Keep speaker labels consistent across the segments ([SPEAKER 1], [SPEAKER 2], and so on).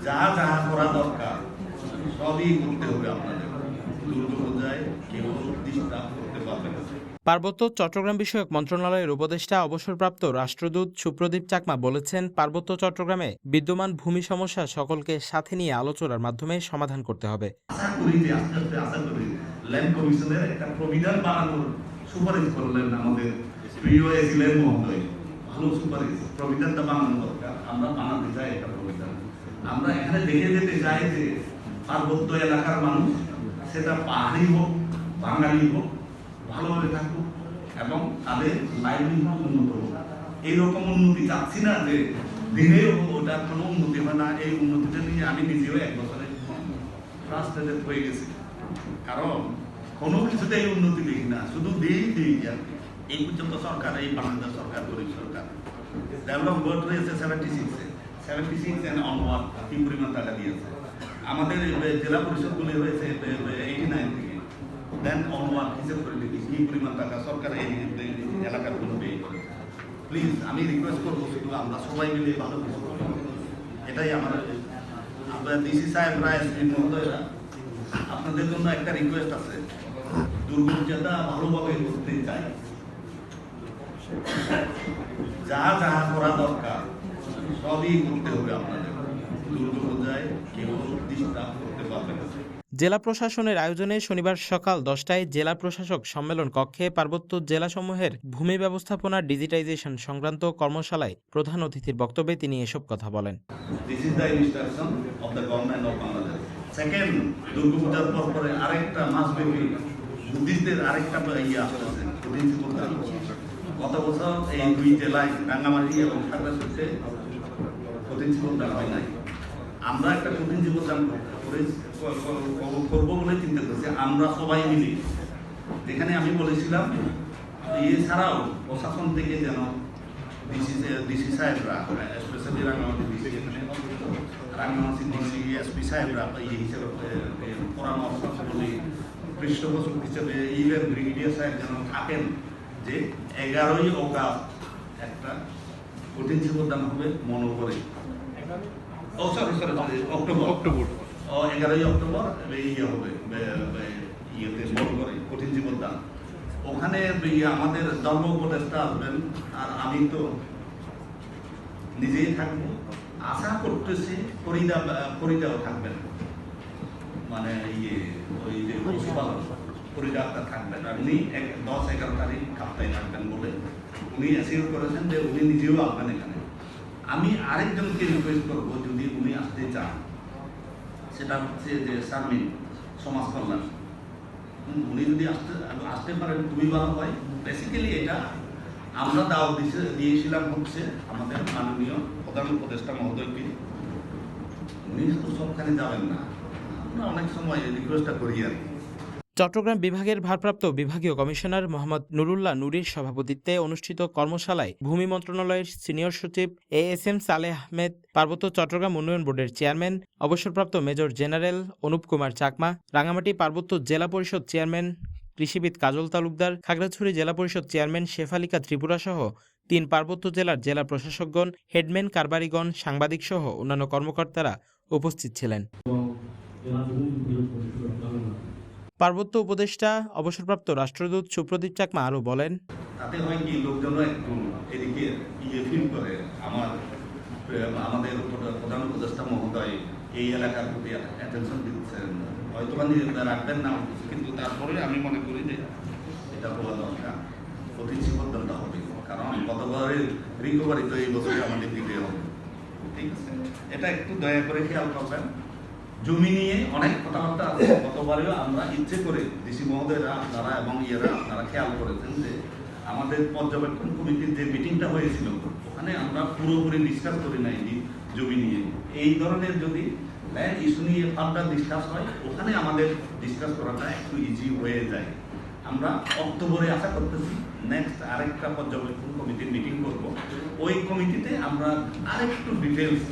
[SPEAKER 1] যা যা করা দরকার সবই করতে হবে আপনাদের। দুর্যোগপর্যায়ে কেউ ডিস্টার্ব করতে পারবে না।
[SPEAKER 2] পার্বত্য চট্টগ্রাম বিষয়ক মন্ত্রণালয়ের উপদেষ্টা অবসরপ্রাপ্ত রাষ্ট্রদূত সুপ্রদীপ চাকমা বলেছেন, পার্বত্য চট্টগ্রামে বিদ্যমান ভূমি সমস্যা সকলকে সাথে নিয়ে আলোচনার মাধ্যমে সমাধান করতে হবে।
[SPEAKER 1] আশা করি যে আস্তে আস্তে আশা করি ল্যান্ড কমিশনের একটা প্রবিধান বানানোর সুপারিশ করলেন আমাদের প্রিয় এসিলেন মহোদয়। ভালো সুপারিশ, প্রবিধানটা বানানো দরকার। আমরা বানাতে চাই একটা প্রবিধান। আমরা এখানে দেখে যেতে চাই যে পার্বত্য এলাকার মানুষ, সেটা পাহাড়ি হোক বাঙালি হোক, ভালোভাবে থাকুক এবং তাদের লাইভলিহুড উন্নত হোক। এইরকম উন্নতি চাচ্ছি না যে দিনেও ওটার কোনো উন্নতি হয় না। এই উন্নতিটা নিয়ে আমি নিজেও এক বছরে ফ্রাস্ট্রেটেড হয়ে গেছি, কারণ কোনো কিছুতেই উন্নতি দেখি না, শুধু দিই আর কি। এই পর্যন্ত সরকার, এই বাংলাদেশ সরকার, গরিব সরকার ডেভেলপ বোর্ড হয়েছে 76 এন্ড অনওয়ার্ড কি পরিমাণ টাকা দিয়েছে। আমাদের জেলা পরিষদগুলি হয়েছে 89 থেকে, দেন অনওয়ার্ড হিসেব করে দেখি কি পরিমাণ টাকা সরকার এই এলাকার জন্য ব্যয় করেছে। প্লিজ আমি রিকোয়েস্ট করবো, শুধু আমরা সবাই মিলে ভালো কিছু করি। এটাই আমার ডিসি সাহেবরা, এসপি মহোদয়রা, আপনাদের জন্য একটা রিকোয়েস্ট আছে। দুর্যোগটা ভালোভাবে করতে চাই, যা যা করা দরকার সবই করতে হবে আপনাদের। দুর্যোগপর্যায়ে কেউ ডিস্টার্ব করতে পারবে না।
[SPEAKER 2] জেলা প্রশাসনের আয়োজনে শনিবার সকাল 10টায় জেলা প্রশাসক সম্মেলন কক্ষে পার্বত্য জেলাসমূহের ভূমি ব্যবস্থাপনা ডিজিটাইজেশন সংক্রান্ত কর্মশালায় প্রধান অতিথির বক্তব্যে তিনি এসব কথা বলেন।
[SPEAKER 1] This is the instruction of the government of Bangladesh. Second, দুর্গাপূজার পরে আরেকটা মাসব্যাপী বুদ্ধিস্টদের আরেকটা আসতেছে, গত বছর এই দুই জেলায় রাঙ্গামাটি এবং খাগড়াছড়িতে কঠিন জীবনদান হয় নাই। আমরা একটা কঠিন জীবনদান করবো বলে চিন্তা করছি আমরা সবাই মিলে। যেখানে আমি বলেছিলাম এছাড়াও প্রশাসন থেকে যেন ডিসি সাহেবরা, specially Rangamati DC, Rangamati DC, SP সাহেবরা এই হিসেবে পরামর্শ বলে পৃষ্ঠপোষক হিসেবে ইভেন ব্রিগেডিয়ার সাহেব যেন থাকেন, যে 11ই অগাস্ট একটা কঠিন জীবনদান হবে মনোবরে। অক্টোবর 11ই অক্টোবর ইয়ে হবে ইয়েতে মনোবরে কঠিন জীবনদান। ওখানে আমাদের ধর্ম উপদেষ্টা আসবেন, আর আমি তো নিজেই থাকবো। আশা করতেছি ফরিদাও থাকবেন, মানে ওই যে পশুপালন পরিডাক্তার থাকবেন, আর উনি 10-11 তারিখ কাপ্তায় থাকবেন বলে উনি অ্যাসিওর করেছেন যে উনি নিজেও আসবেন এখানে। আমি আরেকজনকে রিকোয়েস্ট করবো, যদি উনি আসতে চান, সেটা হচ্ছে যে শারমিন সমাজ কল্যাণ, উনি যদি আসতে পারেন খুবই ভালো হয়। বেসিক্যালি এটা আমরা দাও দিয়েছিলাম হচ্ছে আমাদের মাননীয় প্রধান উপদেষ্টা মহোদয়কে। উনি তো সবখানে যাবেন না, আমরা অনেক সময় রিকোয়েস্টটা করি আর কি।
[SPEAKER 2] চট্টগ্রাম বিভাগের ভারপ্রাপ্ত বিভাগীয় কমিশনার মোহাম্মদ নুরুল্লাহ নুরীর সভাপতিত্বে অনুষ্ঠিত কর্মশালায় ভূমি মন্ত্রণালয়ের সিনিয়র সচিব ASM সালেহ আহমেদ, পার্বত্য চট্টগ্রাম উন্নয়ন বোর্ডের চেয়ারম্যান অবসরপ্রাপ্ত মেজর জেনারেল অনুপ কুমার চাকমা, রাঙামাটি পার্বত্য জেলা পরিষদ চেয়ারম্যান কৃষিবিদ কাজল তালুকদার, খাগড়াছড়ি জেলা পরিষদ চেয়ারম্যান শেফালিকা ত্রিপুরা সহ 3 পার্বত্য জেলার জেলা প্রশাসকগণ, হেডম্যান, কারবারিগণ, সাংবাদিক সহ অন্যান্য কর্মকর্তারা উপস্থিত ছিলেন। পার্বত্য উপদেষ্টা অবসরপ্রাপ্ত রাষ্ট্রদূত সুপ্রদীপ চাকমা আরও বলেন,
[SPEAKER 1] তাতে হয় কি, লোকজন একটু এদিকে ফিল করে আমাদের প্রধান উপদেষ্টা মহোদয় এই এলাকার প্রতি অ্যাটেনশন দিচ্ছেন, হয়তো রাখবেন না, কিন্তু তারপরে আমি মনে করি যে এটা বলা দরকার, প্রতিশ্রুতিবদ্ধতা হবে, কারণ গতবারের রিকভারি তো এই বছরে আমাদের দিকে হবে। ঠিক আছে, এটা একটু দয়া করে খেয়াল করবেন। জমি নিয়ে অনেক কথাবার্তা আছে, গতবারেও আমরা ইচ্ছে করে ডিসি মহোদয়রা আপনারা এবং আপনারা খেয়াল করেছেন যে আমাদের পর্যবেক্ষণ কমিটির যে মিটিংটা হয়েছিল ওখানে আমরা পুরোপুরি ডিসকাস করি নাই জমি নিয়ে। এই ধরনের যদি ল্যান্ড ইস্যু নিয়ে ফার্দার ডিসকাস হয়, ওখানে আমাদের ডিসকাস করাটা একটু ইজি হয়ে যায়। আমরা অক্টোবরে আশা করতেছি নেক্সট আরেকটা পর্যবেক্ষণ কমিটির মিটিং করব। ওই কমিটিতে আমরা আরেকটু ডিটেলস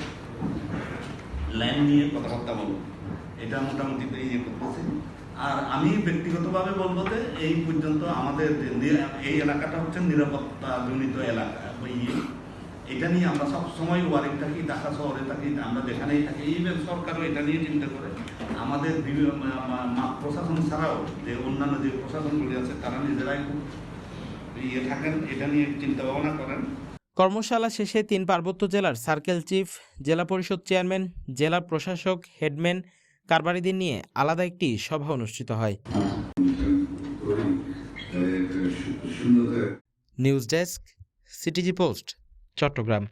[SPEAKER 1] ল্যান্ড নিয়ে কথাবার্তা বলবো। এটা মোটামুটি ইয়ে করতেছি। আর আমি ব্যক্তিগতভাবে বলবো যে এই পর্যন্ত আমাদের এই এলাকাটা হচ্ছে নিরাপত্তা জনিত এলাকা। এটা নিয়ে আমরা সবসময় ওয়ারিং থাকি, ঢাকা শহরে থাকি, আমরা যেখানেই থাকি, ইভেন সরকারও এটা নিয়ে চিন্তা করে। আমাদের প্রশাসন ছাড়াও যে অন্যান্য যে প্রশাসনগুলি আছে তারা নিজেরাই খুব থাকেন, এটা নিয়ে চিন্তা ভাবনা করেন।
[SPEAKER 2] কর্মশালা শেষে 3 পার্বত্য জেলার সার্কেল চিফ, জেলা পরিষদ চেয়ারম্যান, জেলা প্রশাসক, হেডম্যান, কারবারিদের নিয়ে আলাদা একটি সভা অনুষ্ঠিত হয়। News desk, CTG Post, Chittagong.